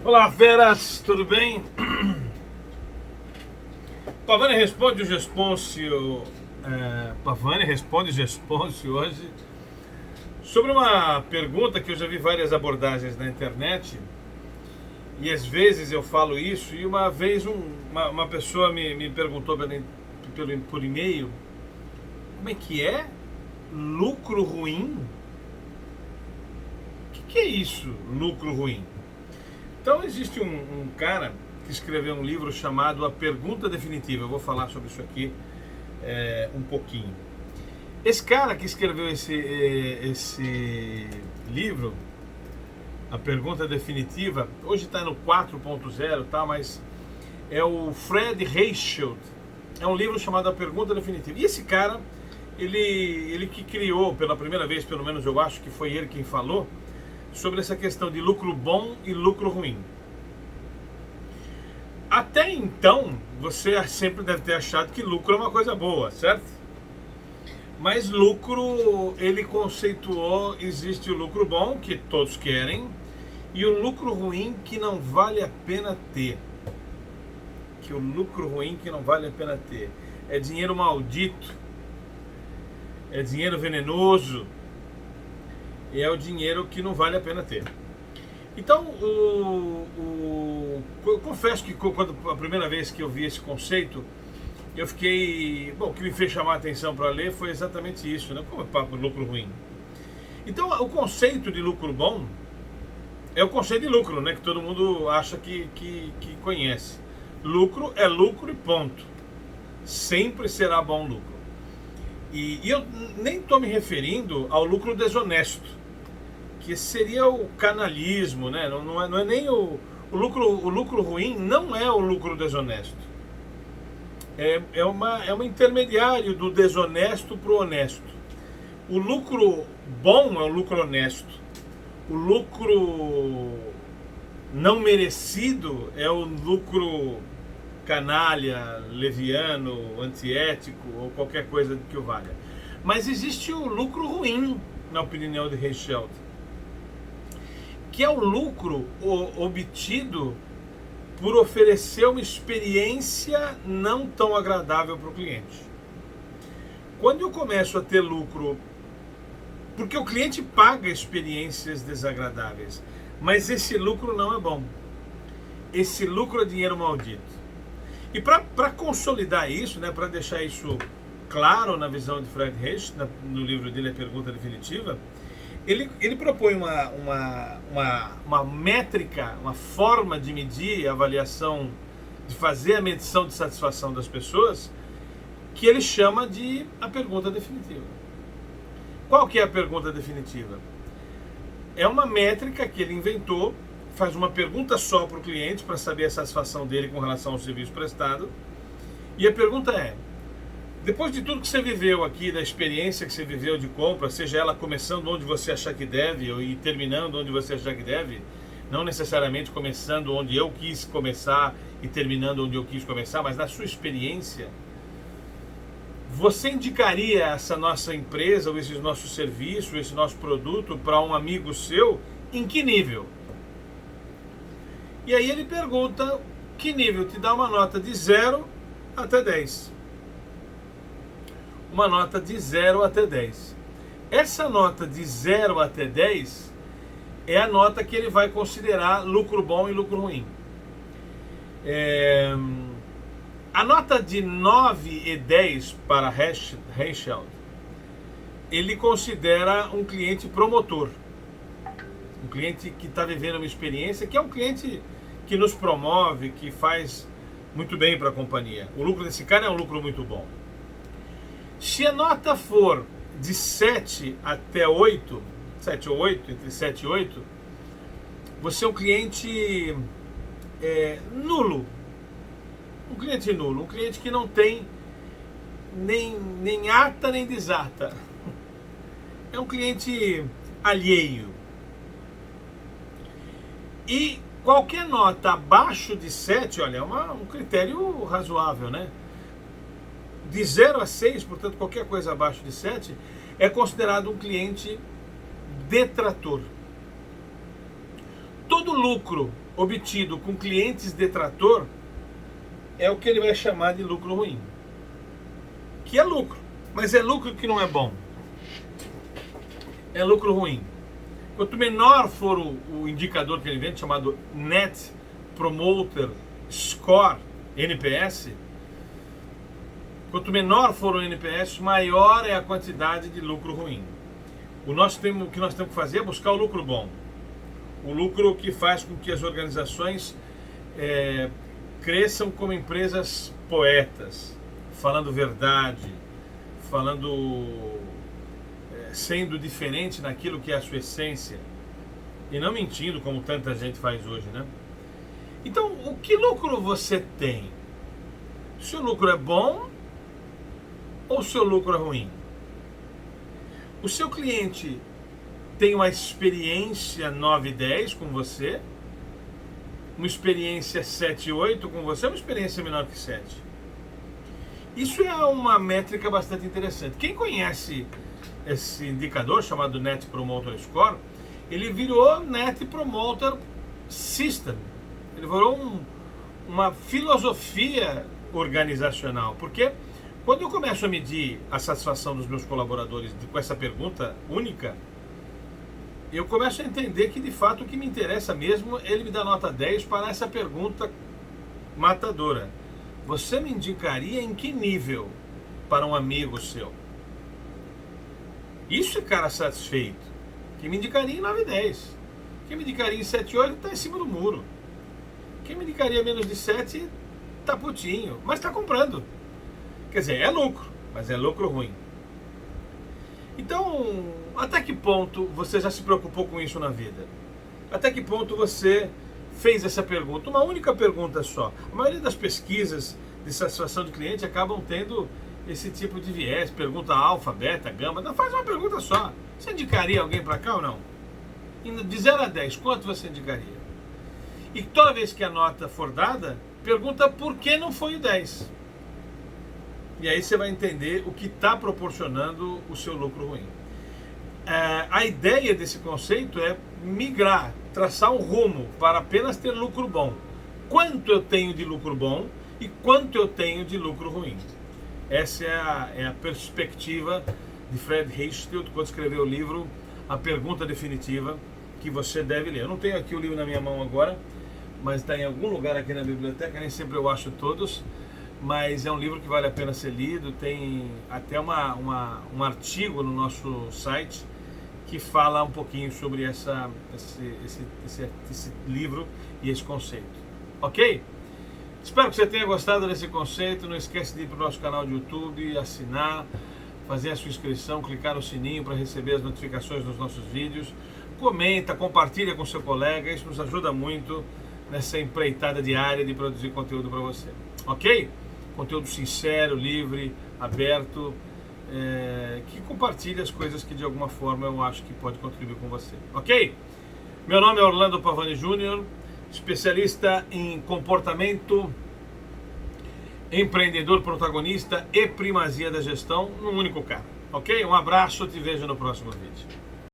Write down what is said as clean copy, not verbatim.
Olá, feras, tudo bem? Pavani responde o Gespôncio. Pavani responde o Gespôncio hoje sobre uma pergunta que eu já vi várias abordagens na internet. E às vezes eu falo isso, e uma vez uma pessoa me perguntou por e-mail: como é que é? Lucro ruim? O que é isso, lucro ruim? Então existe um cara que escreveu um livro chamado A Pergunta Definitiva. Eu vou falar sobre isso aqui um pouquinho. Esse cara que escreveu esse livro, A Pergunta Definitiva, hoje está no 4.0, tá? Mas é o Fred Reichheld. É um livro chamado A Pergunta Definitiva. E esse cara, ele que criou pela primeira vez, pelo menos eu acho que foi ele quem falou, sobre essa questão de lucro bom e lucro ruim. Até então, você sempre deve ter achado que lucro é uma coisa boa, certo? Mas lucro, ele conceituou, existe o lucro bom, que todos querem, e o lucro ruim que não vale a pena ter. Que o lucro ruim que não vale a pena ter. É dinheiro maldito, é dinheiro venenoso, e é o dinheiro que não vale a pena ter. Então, eu confesso que quando a primeira vez que eu vi esse conceito, eu fiquei... Bom, o que me fez chamar a atenção para ler foi exatamente isso, né? Como é papo de lucro ruim? Então, o conceito de lucro bom é o conceito de lucro, né? Que todo mundo acha que conhece. Lucro é lucro e ponto. Sempre será bom lucro. E eu nem estou me referindo ao lucro desonesto, que seria o canalismo, né? Não é nem o lucro ruim, não é o lucro desonesto. É uma intermediário do desonesto para o honesto. O lucro bom é o lucro honesto. O lucro não merecido é o lucro canalha, leviano, antiético ou qualquer coisa que o valha. Mas existe o lucro ruim, na opinião de Reichheld, que é o lucro obtido por oferecer uma experiência não tão agradável para o cliente. Quando eu começo a ter lucro, porque o cliente paga experiências desagradáveis, mas esse lucro não é bom. Esse lucro é dinheiro maldito. E para consolidar isso, né, para deixar isso claro na visão de Fred Reichheld, no livro dele A Pergunta Definitiva, ele propõe uma métrica, uma forma de medir a avaliação, de fazer a medição de satisfação das pessoas, que ele chama de a pergunta definitiva. Qual que é a pergunta definitiva? É uma métrica que ele inventou, faz uma pergunta só para o cliente, para saber a satisfação dele com relação ao serviço prestado. E a pergunta é: depois de tudo que você viveu aqui, da experiência que você viveu de compra, seja ela começando onde você achar que deve e terminando onde você achar que deve, não necessariamente começando onde eu quis começar e terminando onde eu quis começar, mas na sua experiência, você indicaria essa nossa empresa, ou esse nosso serviço, esse nosso produto para um amigo seu? Em que nível? E aí ele pergunta: que nível? Te dá uma nota de 0 até 10. Uma nota de 0 até 10. Essa nota de 0 até 10 é a nota que ele vai considerar lucro bom e lucro ruim. A nota de 9 e 10 para Reichheld, ele considera um cliente promotor. Um cliente que está vivendo uma experiência, que é um cliente que nos promove, que faz muito bem para a companhia. O lucro desse cara é um lucro muito bom. Se a nota for de 7 até 8, 7 ou 8, entre 7 e 8, você é um cliente nulo. Um cliente nulo, um cliente que não tem nem ata nem desata. É um cliente alheio. E qualquer nota abaixo de 7, olha, é um critério razoável, né? De 0 a 6, portanto, qualquer coisa abaixo de 7, é considerado um cliente detrator. todo lucro obtido com clientes detrator é o que ele vai chamar de lucro ruim. Que é lucro, mas é lucro que não é bom. É lucro ruim. Quanto menor for o indicador que ele vende, chamado Net Promoter Score, NPS, quanto menor for o NPS, maior é a quantidade de lucro ruim. O que nós temos que fazer é buscar o lucro bom. O lucro que faz com que as organizações cresçam como empresas poetas, falando verdade, sendo diferente naquilo que é a sua essência e não mentindo como tanta gente faz hoje, né? Então, o que lucro você tem? O seu lucro é bom ou o seu lucro é ruim? O seu cliente tem uma experiência 9 e 10 com você, uma experiência 7 e 8 com você, uma experiência menor que 7. Isso é uma métrica bastante interessante. Quem conhece esse indicador chamado Net Promoter Score, ele virou Net Promoter System. Ele virou uma filosofia organizacional, porque quando eu começo a medir a satisfação dos meus colaboradores com essa pergunta única, eu começo a entender que de fato o que me interessa mesmo é ele me dar nota 10 para essa pergunta matadora. Você me indicaria em que nível para um amigo seu? Isso é cara satisfeito. Quem me indicaria em 9 e 10. Quem me indicaria em 7 e 8 está em cima do muro. Quem me indicaria menos de 7 está putinho, mas está comprando. Quer dizer, é lucro, mas é lucro ruim. Então, até que ponto você já se preocupou com isso na vida? Até que ponto você fez essa pergunta? Uma única pergunta só. A maioria das pesquisas de satisfação do cliente acabam tendo esse tipo de viés, pergunta alfa, beta, gama. Não, faz uma pergunta só. Você indicaria alguém para cá ou não? De 0 a 10, quanto você indicaria? E toda vez que a nota for dada, pergunta por que não foi o 10. E aí você vai entender o que está proporcionando o seu lucro ruim. A ideia desse conceito é migrar, traçar um rumo para apenas ter lucro bom. Quanto eu tenho de lucro bom e quanto eu tenho de lucro ruim. Essa é a perspectiva de Fred Heistelt quando escreveu o livro A Pergunta Definitiva, que você deve ler. Eu não tenho aqui o livro na minha mão agora, mas está em algum lugar aqui na biblioteca, nem sempre eu acho todos, mas é um livro que vale a pena ser lido. Tem até um artigo no nosso site que fala um pouquinho sobre esse livro e esse conceito. Ok? Espero que você tenha gostado desse conceito. Não esquece de ir para o nosso canal de YouTube, assinar, fazer a sua inscrição, clicar no sininho para receber as notificações dos nossos vídeos. Comenta, compartilha com seu colega, isso nos ajuda muito nessa empreitada diária de produzir conteúdo para você. Ok? Conteúdo sincero, livre, aberto, que compartilha as coisas que de alguma forma eu acho que pode contribuir com você. Ok? Meu nome é Orlando Pavani Jr., especialista em comportamento, empreendedor protagonista e primazia da gestão num único cara. Ok? Um abraço, te vejo no próximo vídeo.